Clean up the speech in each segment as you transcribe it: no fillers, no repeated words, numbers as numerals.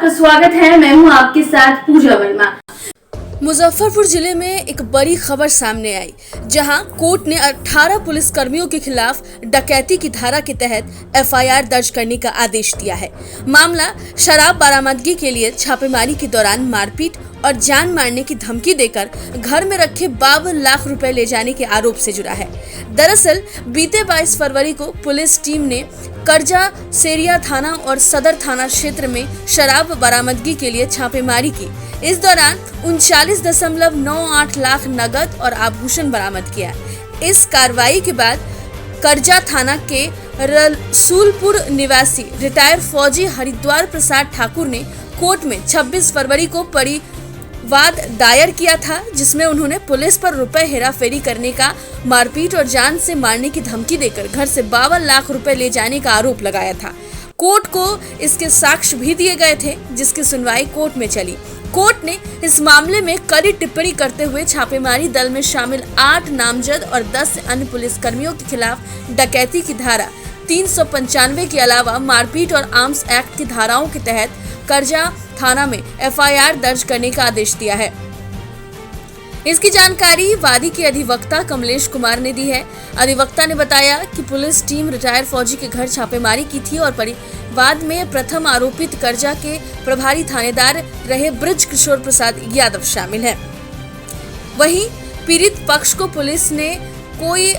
आपका स्वागत है। मैं हूं आपके साथ पूजा वर्मा। मुजफ्फरपुर जिले में एक बड़ी खबर सामने आई, जहां कोर्ट ने 18 पुलिसकर्मियों के खिलाफ डकैती की धारा के तहत एफआईआर दर्ज करने का आदेश दिया है। मामला शराब बरामदगी के लिए छापेमारी के दौरान मारपीट और जान मारने की धमकी देकर घर में रखे 52 लाख रुपए ले जाने के आरोप से जुड़ा है। दरअसल बीते 22 फरवरी को पुलिस टीम ने करजा, सेरिया थाना और सदर थाना क्षेत्र में शराब बरामदगी के लिए छापेमारी की। इस दौरान 39.98 लाख नगद और आभूषण बरामद किया। इस कार्रवाई के बाद करजा थाना के रसूलपुर निवासी रिटायर्ड फौजी हरिद्वार प्रसाद ठाकुर ने कोर्ट में 26 फरवरी को परिवाद दायर किया था, जिसमें उन्होंने पुलिस पर रुपए हेराफेरी करने का, मारपीट और जान से मारने की धमकी देकर घर से 52 लाख रुपए ले जाने का आरोप लगाया था। कोर्ट को इसके साक्ष्य भी दिए गए थे, जिसकी सुनवाई कोर्ट में चली। कोर्ट ने इस मामले में कड़ी टिप्पणी करते हुए छापेमारी दल में शामिल 8 नामजद और 10 अन्य पुलिसकर्मियों के खिलाफ डकैती की धारा 395 के अलावा मारपीट और आर्म्स एक्ट की धाराओं के तहत करजा थाना में एफआईआर दर्ज करने का आदेश दिया है। इसकी जानकारी वादी के अधिवक्ता कमलेश कुमार ने दी है। अधिवक्ता ने बताया कि पुलिस टीम रिटायर्ड फौजी के घर छापेमारी की थी और परिवाद में प्रथम आरोपित करजा के प्रभारी थानेदार रहे ब्रज किशोर प्रसाद यादव शामिल है। वहीं पीड़ित पक्ष को पुलिस ने कोई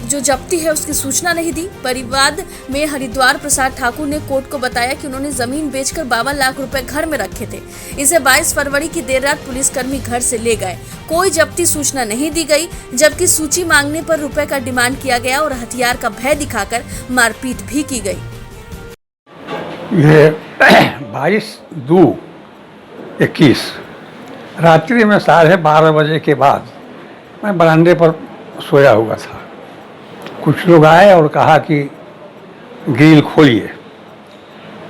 जो जब्ती है उसकी सूचना नहीं दी। परिवाद में हरिद्वार प्रसाद ठाकुर ने कोर्ट को बताया कि उन्होंने जमीन बेचकर 52 लाख रुपए घर में रखे थे। इसे 22 फरवरी की देर रात पुलिसकर्मी घर से ले गए। कोई जब्ती सूचना नहीं दी गई, जबकि सूची मांगने पर रुपए का डिमांड किया गया और हथियार का भय दिखाकर मारपीट भी की गई। ये 22/2/21 रात्रि में 12:30 बजे के बाद मैं बरामदे पर सोया हुआ था। कुछ लोग आए और कहा कि ग्रिल खोलिए।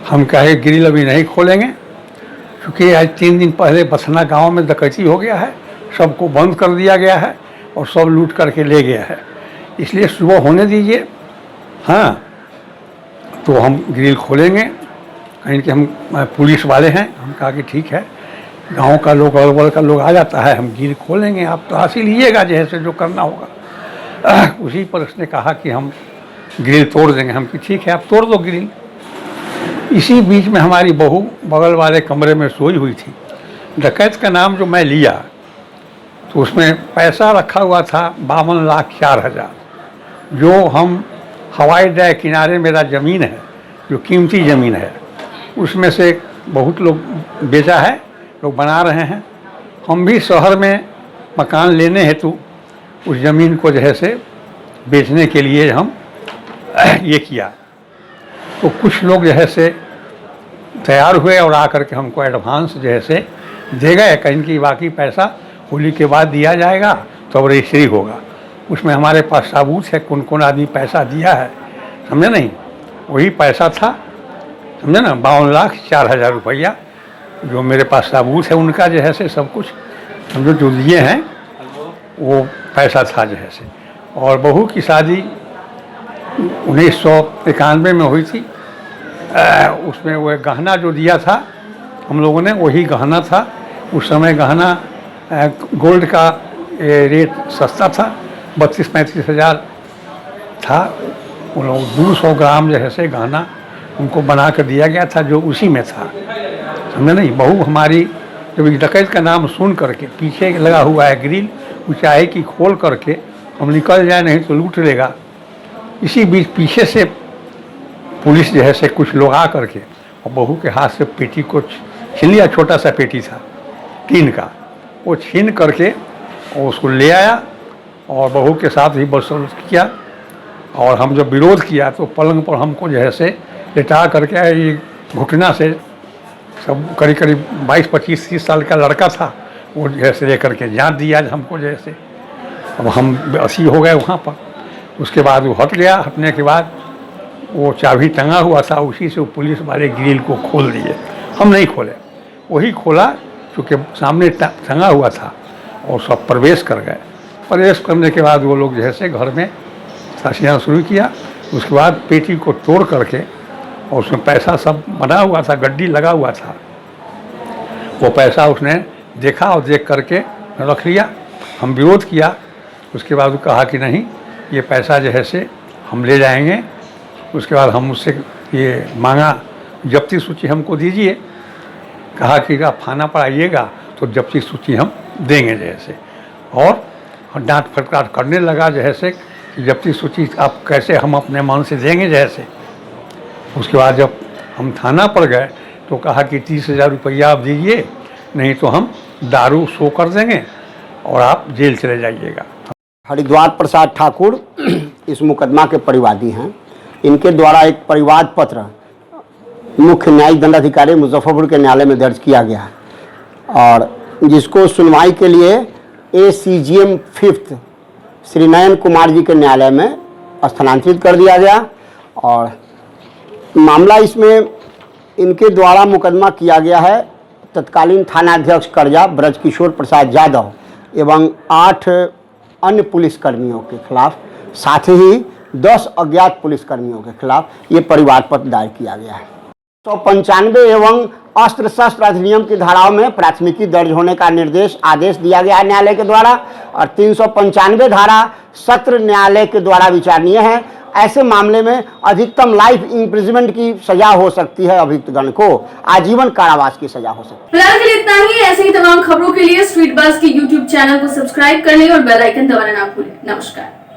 हम कहे ग्रिल अभी नहीं खोलेंगे, क्योंकि आज 3 दिन पहले बसना गांव में डकैती हो गया है, सबको बंद कर दिया गया है और सब लूट करके ले गया है, इसलिए सुबह होने दीजिए। हाँ, तो हम ग्रिल खोलेंगे। कहीं कि हम पुलिस वाले हैं। हम कहा कि ठीक है, गांव का लोग अगल का लोग आ जाता है, हम ग्रिल खोलेंगे, आप तलाशी लीजिएगा जैसे जो करना होगा। उसी पर उसने कहा कि हम ग्रिल तोड़ देंगे। हम कि ठीक है, आप तोड़ दो ग्रिल। इसी बीच में हमारी बहू बगल वाले कमरे में सोई हुई थी। डकैत का नाम जो मैं लिया तो उसमें पैसा रखा हुआ था 52,04,000, जो हम हवाई अड्डे किनारे मेरा ज़मीन है, जो कीमती ज़मीन है, उसमें से बहुत लोग बेचा है, लोग बना रहे हैं। हम भी शहर में मकान लेने हेतु उस ज़मीन को जो है से बेचने के लिए हम ये किया। तो कुछ लोग जो है से तैयार हुए और आकर के हमको एडवांस जो है से दे गए। कहीं की बाकी पैसा होली के बाद दिया जाएगा तो अब रजिस्ट्री होगा। उसमें हमारे पास सबूत है कौन कौन आदमी पैसा दिया है, समझे नहीं। वही पैसा था, समझे ना, 52,04,000 रुपया, जो मेरे पास सबूत है उनका जो है से सब कुछ समझो जो दिए हैं वो पैसा था जो है से। और बहू की शादी 1991 में हुई थी। उसमें वो गहना जो दिया था हम लोगों ने, वही गहना था। उस समय गहना गोल्ड का रेट सस्ता था, 32-35 हज़ार था। उन लोग 200 ग्राम जो है से गहना उनको बना कर दिया गया था, जो उसी में था, समझे नहीं। बहू हमारी जब डकैत का नाम सुन करके पीछे लगा हुआ है ग्रिल, वो चाहे कि खोल करके हम निकल जाए, नहीं तो लूट लेगा। इसी बीच पीछे से पुलिस जो है से कुछ लोग आ करके और बहू के हाथ से पेटी को छीन लिया। छोटा सा पेटी था टीन का, वो छीन करके और उसको ले आया और बहू के साथ ही बदसलूक किया। और हम जब विरोध किया तो पलंग पर हमको जो है से लेटा करके, ये घुटना से सब करीब 22-25-30 साल का लड़का था, वो जैसे लेकर के जान दिया हमको जैसे। अब हम 80 हो गए वहाँ पर। उसके बाद वो हट गया। हटने के बाद वो चाबी टंगा हुआ था, उसी से वो पुलिस वाले ग्रिल को खोल दिए। हम नहीं खोले, वही खोला क्योंकि सामने टंगा हुआ था, और सब प्रवेश कर गए। प्रवेश करने के बाद वो लोग जैसे घर में तलाशियाँ शुरू किया। उसके बाद पेटी को तोड़ करके, और उसमें पैसा सब बना हुआ था, गड्डी लगा हुआ था, वो पैसा उसने देखा और देख करके रख लिया। हम विरोध किया, उसके बाद वो कहा कि नहीं, ये पैसा जो है से हम ले जाएंगे। उसके बाद हम उससे ये मांगा, जब्ती सूची हमको दीजिए। कहा कि आप थाना पर आइएगा तो जब्ती सूची हम देंगे जैसे, और डांट फटकार करने लगा जैसे कि जब्ती सूची आप कैसे हम अपने मन से देंगे जैसे। उसके बाद जब हम थाना पर गए तो कहा कि 30,000 रुपया आप दीजिए, नहीं तो हम दारू शो कर देंगे और आप जेल चले जाइएगा। हरिद्वार प्रसाद ठाकुर इस मुकदमा के परिवादी हैं। इनके द्वारा एक परिवाद पत्र मुख्य न्यायिक दंडाधिकारी मुजफ्फरपुर के न्यायालय में दर्ज किया गया और जिसको सुनवाई के लिए ACGM 5th श्री नयन कुमार जी के न्यायालय में स्थानांतरित कर दिया गया। और मामला इसमें इनके द्वारा मुकदमा किया गया है तत्कालीन थानाध्यक्ष कर्जा ब्रजकिशोर प्रसाद यादव एवं 8 अन्य पुलिसकर्मियों के खिलाफ, साथ ही 10 अज्ञात पुलिसकर्मियों के खिलाफ ये परिवाद पत्र दायर किया गया है। 195 एवं अस्त्र शस्त्र अधिनियम की धाराओं में प्राथमिकी दर्ज होने का आदेश दिया गया है न्यायालय के द्वारा, और 395 धारा सत्र न्यायालय के द्वारा विचारणीय है। ऐसे मामले में अधिकतम लाइफ इम्प्रिजनमेंट की सजा हो सकती है, अभियुक्तगण को आजीवन कारावास की सजा हो सकती है। फिलहाल के लिए इतना ही। ऐसे ही तमाम खबरों के लिए स्ट्रीट बज़ के YouTube चैनल को सब्सक्राइब करने और बेल आइकन दबाना ना भूलें। नमस्कार।